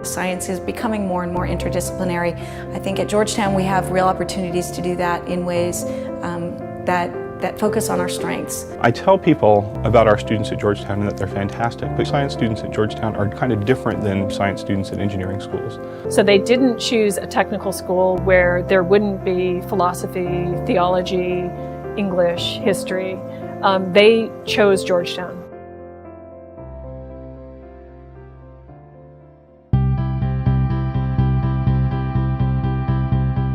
Science is becoming more and more interdisciplinary. I think at Georgetown we have real opportunities to do that in ways that focus on our strengths. I tell people about our students at Georgetown and that they're fantastic, but science students at Georgetown are kind of different than science students at engineering schools. So they didn't choose a technical school where there wouldn't be philosophy, theology, English, history. They chose Georgetown.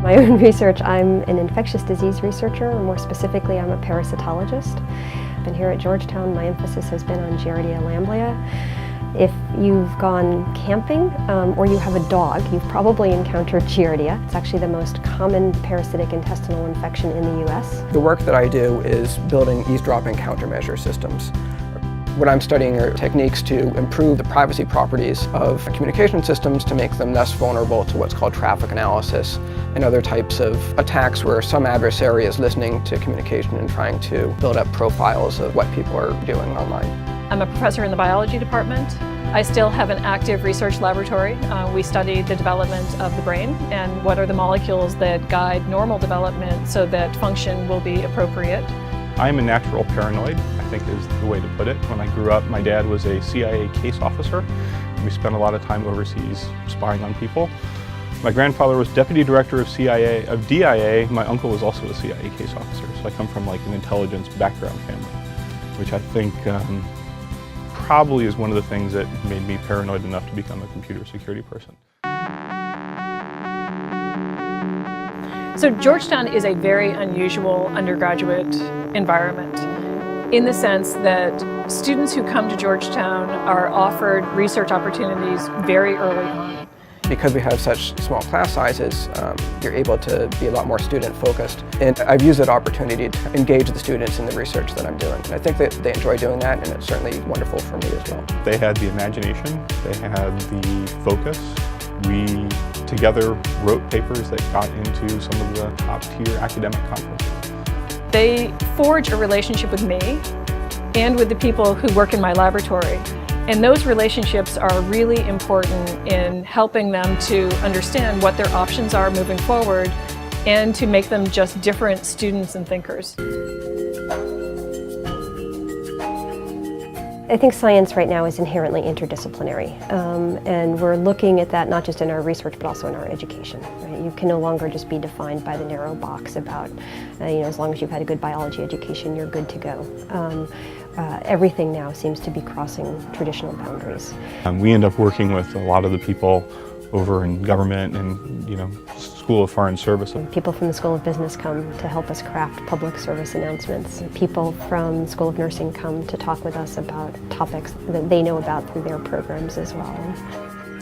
My own research, I'm an infectious disease researcher, or more specifically, I'm a parasitologist. I've been here at Georgetown. My emphasis has been on Giardia lamblia. If you've gone camping or you have a dog, you've probably encountered Giardia. It's actually the most common parasitic intestinal infection in the US. The work that I do is building eavesdropping countermeasure systems. What I'm studying are techniques to improve the privacy properties of communication systems to make them less vulnerable to what's called traffic analysis and other types of attacks where some adversary is listening to communication and trying to build up profiles of what people are doing online. I'm a professor in the biology department. I still have an active research laboratory. We study the development of the brain and what are the molecules that guide normal development so that function will be appropriate. I'm a natural paranoid, I think is the way to put it. When I grew up, my dad was a CIA case officer. We spent a lot of time overseas spying on people. My grandfather was deputy director of DIA. My uncle was also a CIA case officer, so I come from like an intelligence background family, which I think probably is one of the things that made me paranoid enough to become a computer security person. So Georgetown is a very unusual undergraduate environment in the sense that students who come to Georgetown are offered research opportunities very early on. Because we have such small class sizes, you're able to be a lot more student focused. And I've used that opportunity to engage the students in the research that I'm doing. And I think that they enjoy doing that, and it's certainly wonderful for me as well. They had the imagination, they had the focus. We together wrote papers that got into some of the top tier academic conferences. They forge a relationship with me and with the people who work in my laboratory. And those relationships are really important in helping them to understand what their options are moving forward and to make them just different students and thinkers. I think science right now is inherently interdisciplinary, and we're looking at that not just in our research but also in our education. Right? You can no longer just be defined by the narrow box about, as long as you've had a good biology education, you're good to go. Everything now seems to be crossing traditional boundaries. We end up working with a lot of the people over in government and School of Foreign Service. People from the School of Business come to help us craft public service announcements. People from the School of Nursing come to talk with us about topics that they know about through their programs as well.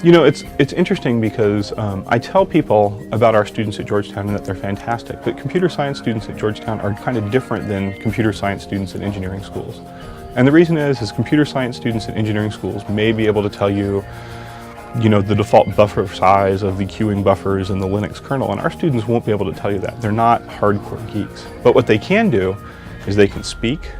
It's interesting because I tell people about our students at Georgetown and that they're fantastic, but computer science students at Georgetown are kind of different than computer science students at engineering schools. And the reason is computer science students at engineering schools may be able to tell you the default buffer size of the queuing buffers in the Linux kernel, and our students won't be able to tell you that. They're not hardcore geeks. But what they can do is they can speak,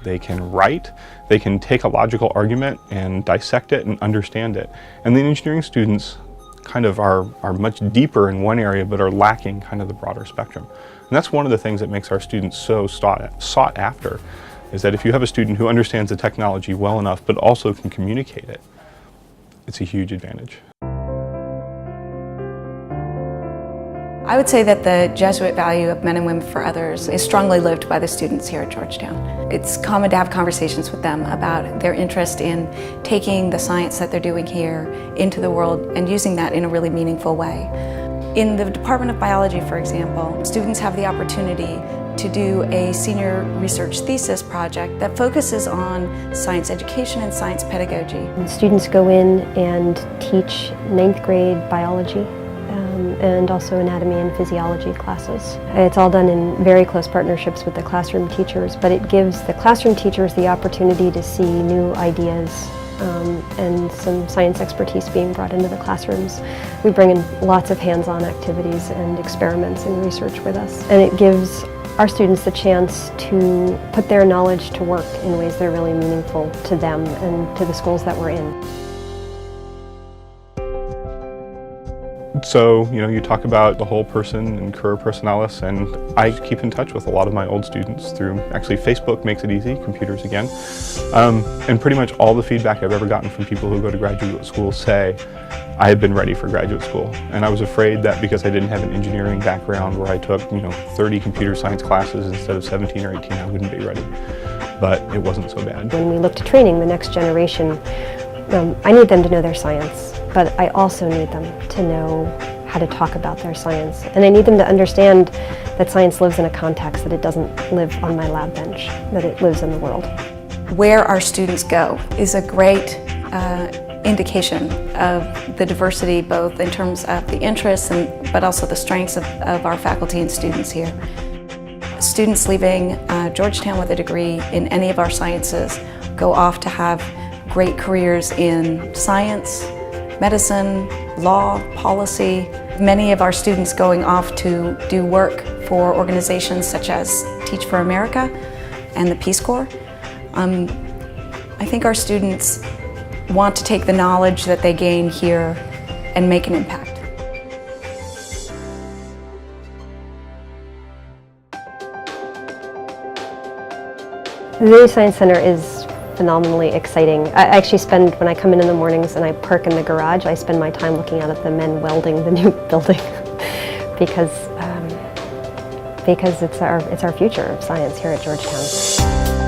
they can write, they can take a logical argument and dissect it and understand it. And the engineering students kind of are much deeper in one area but are lacking kind of the broader spectrum. And that's one of the things that makes our students so sought after, is that if you have a student who understands the technology well enough but also can communicate it, it's a huge advantage. I would say that the Jesuit value of men and women for others is strongly lived by the students here at Georgetown. It's common to have conversations with them about their interest in taking the science that they're doing here into the world and using that in a really meaningful way. In the Department of Biology, for example, students have the opportunity to do a senior research thesis project that focuses on science education and science pedagogy. And students go in and teach 9th grade biology and also anatomy and physiology classes. It's all done in very close partnerships with the classroom teachers, but it gives the classroom teachers the opportunity to see new ideas and some science expertise being brought into the classrooms. We bring in lots of hands-on activities and experiments and research with us, and it gives our students the chance to put their knowledge to work in ways that are really meaningful to them and to the schools that we're in. So, you talk about the whole person and career personalis, and I keep in touch with a lot of my old students through, actually Facebook makes it easy, computers again, and pretty much all the feedback I've ever gotten from people who go to graduate school say, I have been ready for graduate school. And I was afraid that because I didn't have an engineering background where I took, 30 computer science classes instead of 17 or 18, I wouldn't be ready. But it wasn't so bad. When we look to training the next generation, I need them to know their science. But I also need them to know how to talk about their science. And I need them to understand that science lives in a context, that it doesn't live on my lab bench, that it lives in the world. Where our students go is a great indication of the diversity, both in terms of the interests but also the strengths of our faculty and students here. Students leaving Georgetown with a degree in any of our sciences go off to have great careers in science, medicine, law, policy. Many of our students going off to do work for organizations such as Teach for America and the Peace Corps. I think our students want to take the knowledge that they gain here and make an impact. The Video Science Center is phenomenally exciting. I actually spend, when I come in the mornings and I park in the garage, I spend my time looking out at the men welding the new building because it's our future of science here at Georgetown.